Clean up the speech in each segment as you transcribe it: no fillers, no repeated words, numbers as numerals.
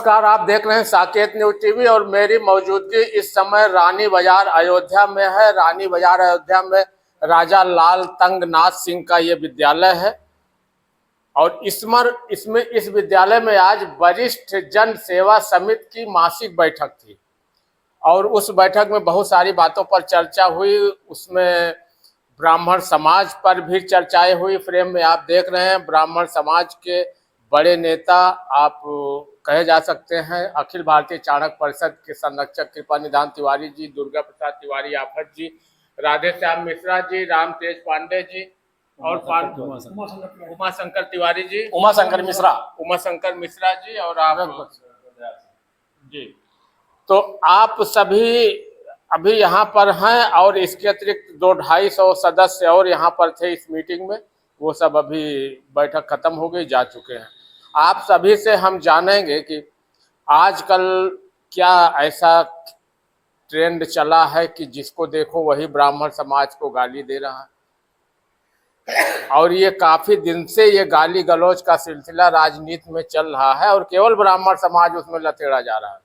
नमस्कार, आप देख रहे हैं साकेत न्यूज टीवी और मेरी मौजूदगी इस समय रानी बाजार अयोध्या में है। रानी बाजार अयोध्या में राजा लाल तंगनाथ सिंह का ये विद्यालय है और इस विद्यालय में आज वरिष्ठ जन सेवा समिति की मासिक बैठक थी और उस बैठक में बहुत सारी बातों पर चर्चा हुई। उसमें ब्राह्मण समाज पर भी चर्चाएं हुई। फ्रेम में आप देख रहे हैं ब्राह्मण समाज के बड़े नेता, आप कहे जा सकते हैं अखिल भारतीय चाणक्य परिषद के संरक्षक कृपा निधान तिवारी जी, दुर्गा प्रसाद तिवारी आफत जी, राधे श्याम मिश्रा जी, राम तेज पांडे जी और उमा शंकर तिवारी जी, उमा शंकर मिश्रा जी और आप जी। तो आप सभी अभी यहाँ पर हैं और इसके अतिरिक्त 200-250 सदस्य और यहाँ पर थे इस मीटिंग में। वो सब अभी बैठक खत्म हो गई, जा चुके हैं। आप सभी से हम जानेंगे कि आजकल क्या ऐसा ट्रेंड चला है कि जिसको देखो वही ब्राह्मण समाज को गाली दे रहा है और ये काफी दिन से ये गाली गलौज का सिलसिला राजनीति में चल रहा है और केवल ब्राह्मण समाज उसमें लतेड़ा जा रहा है।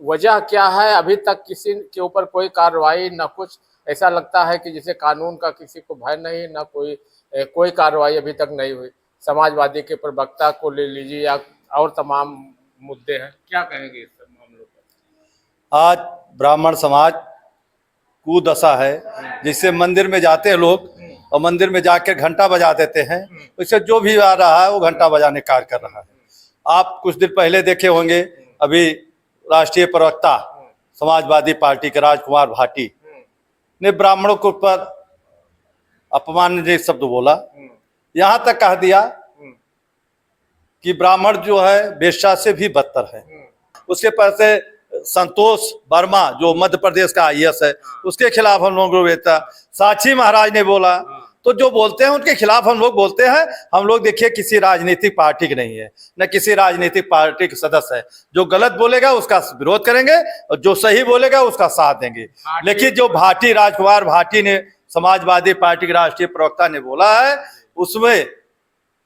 वजह क्या है? अभी तक किसी के ऊपर कोई कार्रवाई न कुछ, ऐसा लगता है कि जिसे कानून का किसी को भय नहीं, न कोई कार्रवाई अभी तक नहीं हुई। समाजवादी के प्रवक्ता को ले लीजिए या और तमाम मुद्दे हैं, क्या कहेंगे इस मामलों पर? आज ब्राह्मण समाज कुदशा है। जिससे मंदिर में जाते हैं लोग और मंदिर में जाकर घंटा बजा देते हैं, उससे जो भी आ रहा है वो घंटा बजाने कार्य कर रहा है। आप कुछ दिन पहले देखे होंगे, अभी राष्ट्रीय प्रवक्ता समाजवादी पार्टी के राजकुमार भाटी ने ब्राह्मणों के ऊपर अपमानजनक शब्द बोला। यहाँ तक कह दिया कि ब्राह्मण जो है वेश्या से भी बदतर है। उसके पास से संतोष वर्मा जो मध्य प्रदेश का आईएएस है, उसके खिलाफ हम लोग बेटा साक्षी महाराज ने बोला। तो जो बोलते हैं उनके खिलाफ हम लोग बोलते हैं। हम लोग देखिए किसी राजनीतिक पार्टी के नहीं है, न किसी राजनीतिक पार्टी के सदस्य है। जो गलत बोलेगा उसका विरोध करेंगे और जो सही बोलेगा उसका साथ देंगे। लेकिन जो भाटी, राजकुमार भाटी ने, समाजवादी पार्टी के राष्ट्रीय प्रवक्ता ने बोला है, उसमें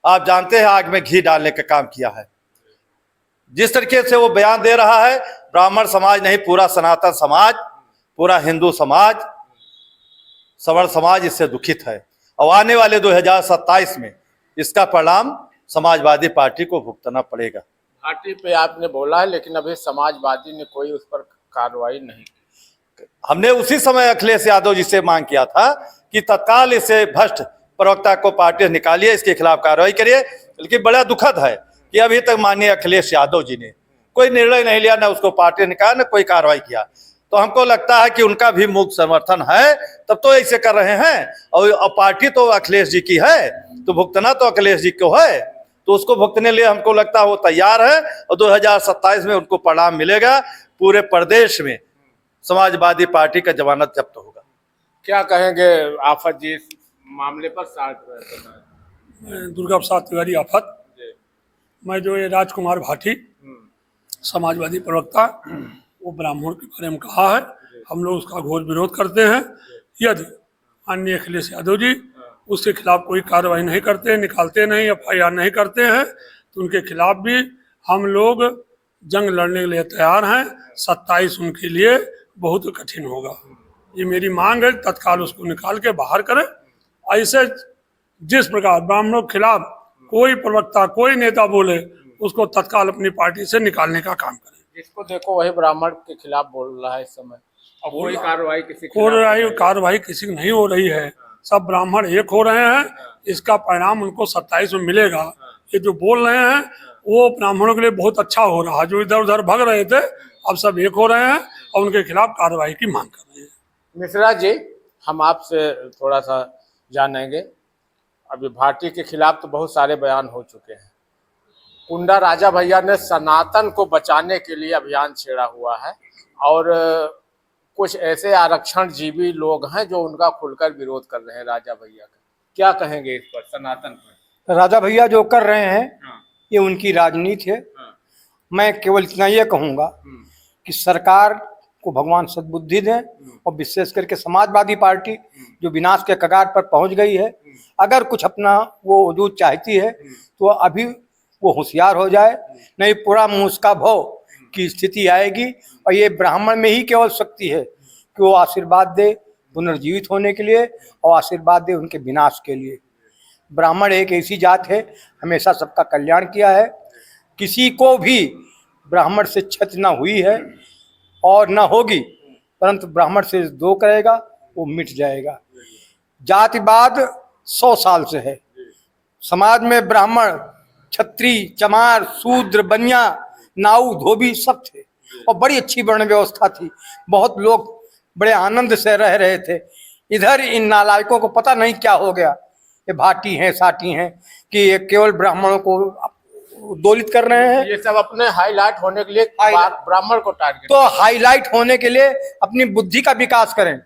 आप जानते हैं आग में घी डालने का काम किया है। जिस तरीके से वो बयान दे रहा है, ब्राह्मण समाज नहीं, पूरा सनातन समाज, पूरा हिंदू समाज, सवर्ण समाज इससे दुखित है और आने वाले 2027 में इसका परिणाम समाजवादी पार्टी को भुगतना पड़ेगा। पार्टी पे आपने बोला है, लेकिन अभी समाजवादी ने कोई उस पर कार्रवाई नहीं की। हमने उसी समय अखिलेश यादव जी से मांग किया था कि तत्काल इसे भ्रष्ट प्रवक्ता को पार्टी से निकालिए, इसके खिलाफ कार्रवाई करिए। लेकिन बड़ा दुखद है कि अभी तक माननीय अखिलेश यादव जी ने कोई निर्णय नहीं लिया, न उसको पार्टी ने निकाला, न कोई कार्रवाई किया। तो हमको लगता है कि उनका भी मुक्त समर्थन है, तब तो ऐसे कर रहे हैं। और पार्टी तो अखिलेश जी की है, तो भुगतना तो अखिलेश जी को है, तो उसको भुगतने लिए हमको लगता है वो तैयार है और 2027 में उनको परिणाम मिलेगा। पूरे प्रदेश में समाजवादी पार्टी का जमानत जब्त होगा। क्या कहेंगे आफत जी इस मामले पर? दुर्गा प्रसाद तिवारी आफत। मैं जो ये राजकुमार भाटी समाजवादी प्रवक्ता, वो ब्राह्मण के बारे में कहा है, हम लोग उसका घोर विरोध करते हैं। यदि माननीय अखिलेश यादव जी उसके खिलाफ कोई कार्रवाई नहीं करते, निकालते नहीं, FIR नहीं करते हैं, तो उनके खिलाफ भी हम लोग जंग लड़ने के लिए तैयार हैं। 27 उनके लिए बहुत कठिन होगा। ये मेरी मांग है, तत्काल उसको निकाल के बाहर करें। ऐसे जिस प्रकार ब्राह्मणों के खिलाफ कोई प्रवक्ता, कोई नेता बोले, उसको तत्काल अपनी पार्टी से निकालने का काम करें। जिसको देखो वही ब्राह्मण के खिलाफ बोल रहा है इस समय, और कोई कार्रवाई किसी की नहीं हो रही है। सब ब्राह्मण एक हो रहे हैं, इसका परिणाम उनको 27 में मिलेगा। ये जो बोल रहे हैं वो ब्राह्मणों के लिए बहुत अच्छा हो रहा है। जो इधर उधर भग रहे थे, अब सब एक हो रहे हैं और उनके खिलाफ कार्रवाई की मांग कर रहे हैं। मिश्रा जी, हम आपसे थोड़ा सा जानेंगे। अभी भाटी के खिलाफ तो बहुत सारे बयान हो चुके हैं। कुंडा राजा भैया ने सनातन को बचाने के लिए अभियान छेड़ा हुआ है और कुछ ऐसे आरक्षण जीवी लोग हैं जो उनका खुलकर विरोध कर रहे हैं राजा भैया का। क्या कहेंगे इस पर, सनातन पर? राजा भैया जो कर रहे हैं ये उनकी राजनीति है। मैं केवल इतना ये कहूँगा कि सरकार को भगवान सद्बुद्धि दें और विशेष करके समाजवादी पार्टी जो विनाश के कगार पर पहुंच गई है, अगर कुछ अपना वो वजूद चाहती है तो अभी वो होशियार हो जाए, नहीं पूरा मूसका भव की स्थिति आएगी। और ये ब्राह्मण में ही केवल शक्ति है कि वो आशीर्वाद दे पुनर्जीवित होने के लिए और आशीर्वाद दे उनके विनाश के लिए। ब्राह्मण एक ऐसी जात है, हमेशा सबका कल्याण किया है, किसी को भी ब्राह्मण से क्षति ना हुई है और ना होगी, परंतु ब्राह्मण से दो करेगा वो मिट जाएगा। जातिवाद 100 साल से है समाज में। ब्राह्मण, क्षत्रिय, चमार, शूद्र, बनिया, नाऊ, धोबी सब थे और बड़ी अच्छी वर्ण व्यवस्था थी। बहुत लोग बड़े आनंद से रह रहे थे। इधर इन नालायकों को पता नहीं क्या हो गया, ये भाटी हैं, साटी हैं कि ये केवल ब्राह्मणों को उद्दोलित कर रहे हैं। ये सब अपने हाईलाइट होने के लिए ब्राह्मण को टारगेट, तो हाईलाइट होने के लिए अपनी बुद्धि का विकास करें,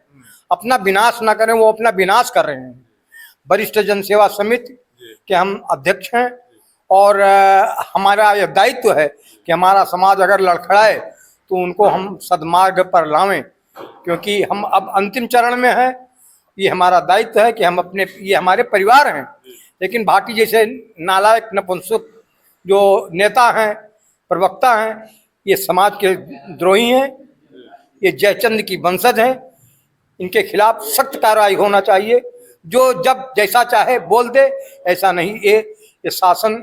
अपना विनाश ना करें। वो अपना विनाश कर रहे हैं। वरिष्ठ जनसेवा समिति के हम अध्यक्ष हैं और हमारा यह दायित्व है कि हमारा समाज अगर लड़खड़ाए तो उनको हम सद्मार्ग पर लावें, क्योंकि हम अब अंतिम चरण में हैं। ये हमारा दायित्व है कि हम अपने, ये हमारे परिवार हैं, लेकिन भाटी जैसे नालायक नपुंसक जो नेता हैं, प्रवक्ता हैं, ये समाज के द्रोही हैं, ये जयचंद की वंशज हैं। इनके खिलाफ सख्त कार्रवाई होना चाहिए। जो जब जैसा चाहे बोल दे, ऐसा नहीं। ये शासन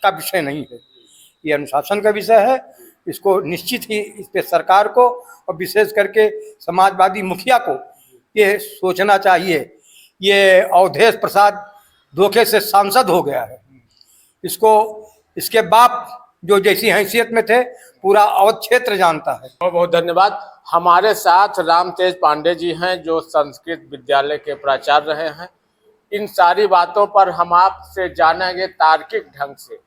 का विषय नहीं है, ये अनुशासन का विषय है। इसको निश्चित ही इस पे सरकार को और विशेष करके समाजवादी मुखिया को ये सोचना चाहिए। ये अवधेश प्रसाद धोखे से सांसद हो गया है, इसको इसके बाप जो जैसी हैसियत में थे पूरा अवध क्षेत्र जानता है। बहुत बहुत धन्यवाद। हमारे साथ रामतेज पांडे जी हैं जो संस्कृत विद्यालय के प्राचार्य रहे हैं। इन सारी बातों पर हम आपसे जानेंगे तार्किक ढंग से।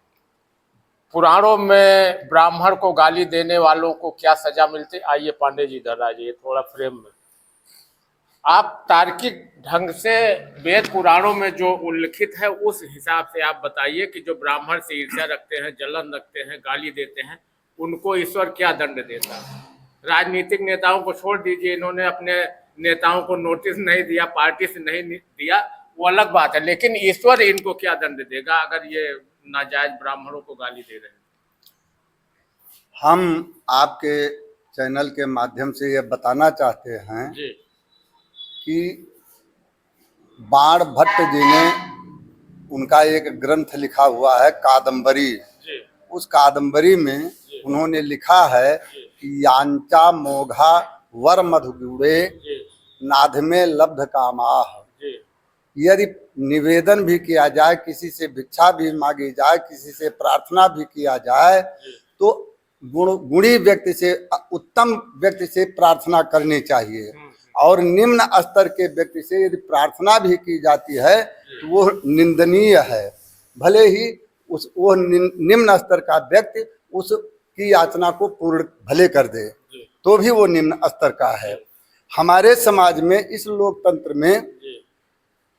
पुराणों में ब्राह्मण को गाली देने वालों को क्या सजा मिलती। आइए पांडे जी इधर आ जाइए थोड़ा फ्रेम में। आप तार्किक ढंग से वेद पुराणों में जो उल्लिखित है उस हिसाब से आप बताइए कि जो ब्राह्मण से ईर्ष्या रखते हैं, जलन रखते हैं, गाली देते हैं, उनको ईश्वर क्या दंड देता है। राजनीतिक नेताओं को छोड़ दीजिए, इन्होंने अपने नेताओं को नोटिस नहीं दिया, पार्टी से नहीं दिया, वो अलग बात है, लेकिन ईश्वर इनको क्या दंड देगा अगर ये नाजायज ब्राह्मणों को गाली दे रहे हैं। हम आपके चैनल के माध्यम से ये बताना चाहते हैं जी कि बाण भट्ट जी ने उनका एक ग्रंथ लिखा हुआ है कादम्बरी। उस कादम्बरी में उन्होंने लिखा है कि यांचा मोघा वर मधुगुड़े नाध में लब्ध कामाह। यदि निवेदन भी किया जाए, किसी से भिक्षा भी मांगी जाए, किसी से प्रार्थना भी किया जाए, तो गुणी व्यक्ति से, उत्तम व्यक्ति से प्रार्थना करनी चाहिए। और निम्न स्तर के व्यक्ति से यदि प्रार्थना भी की जाती है तो वो निंदनीय है। भले ही वो निम्न स्तर का व्यक्ति उसकी याचना को पूर्ण भले कर दे तो भी वो निम्न स्तर का है। हमारे समाज में इस लोकतंत्र में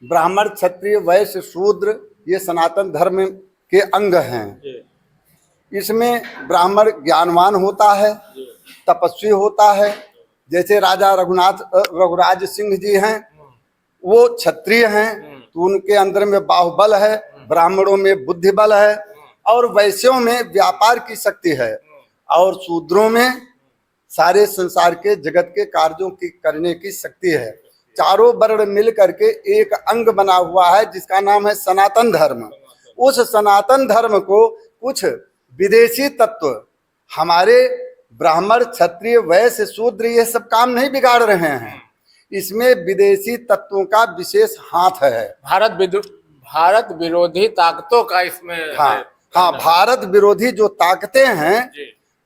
ब्राह्मण, क्षत्रिय, वैश्य, शूद्र ये सनातन धर्म के अंग हैं। इसमें ब्राह्मण ज्ञानवान होता है, तपस्वी होता है। जैसे राजा रघुराज सिंह जी हैं, वो क्षत्रिय हैं तो उनके अंदर में बाहुबल है, ब्राह्मणों में बुद्धि बल है, और वैश्यों में व्यापार की शक्ति है, और शूद्रों में सारे संसार के जगत के कार्यों की करने की शक्ति है। चारों वर्ण मिल करके एक अंग बना हुआ है जिसका नाम है सनातन धर्म। उस सनातन धर्म को कुछ विदेशी तत्व हमारे ब्राह्मण, क्षत्रिय, वैश्य, शूद्र ये सब काम नहीं बिगाड़ रहे हैं। इसमें विदेशी तत्वों का विशेष हाथ है। भारत विरोधी ताकतों का इसमें हाँ, भारत विरोधी जो ताकतें हैं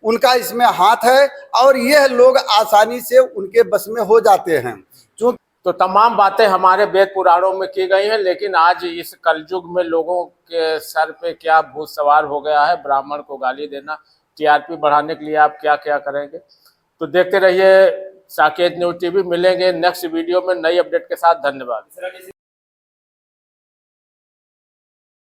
उनका इसमें हाथ है, और यह लोग आसानी से उनके बस में हो जाते हैं। तो तमाम बातें हमारे वेद पुराणों में की गई हैं, लेकिन आज इस कलयुग में लोगों के सर पे क्या भूत सवार हो गया है, ब्राह्मण को गाली देना। टीआरपी बढ़ाने के लिए आप क्या क्या करेंगे। तो देखते रहिए साकेत न्यूज़ टीवी। मिलेंगे नेक्स्ट वीडियो में नई अपडेट के साथ। धन्यवाद।